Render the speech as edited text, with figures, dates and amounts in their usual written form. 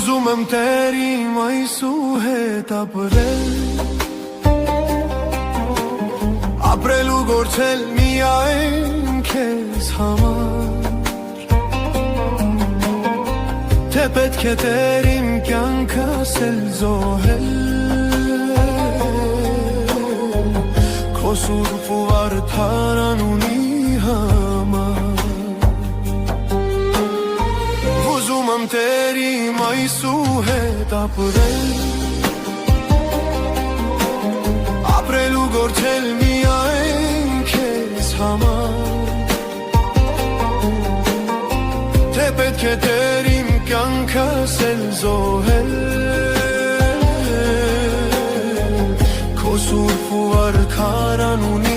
Ուզում եմ տերիմ այսու հետ ապրելու գործել միայն քեզ համար Թե պետք է տերիմ կյանքս էլ զոհել Քո սուրբ ու արդար անունի համար Ուզում եմ տերիմ այսու հետ ապրելու գործել միայն քեզ համար Թե պետք է տերիմ կյանքս էլ զոհել Քո սուրբ ու արդար անունի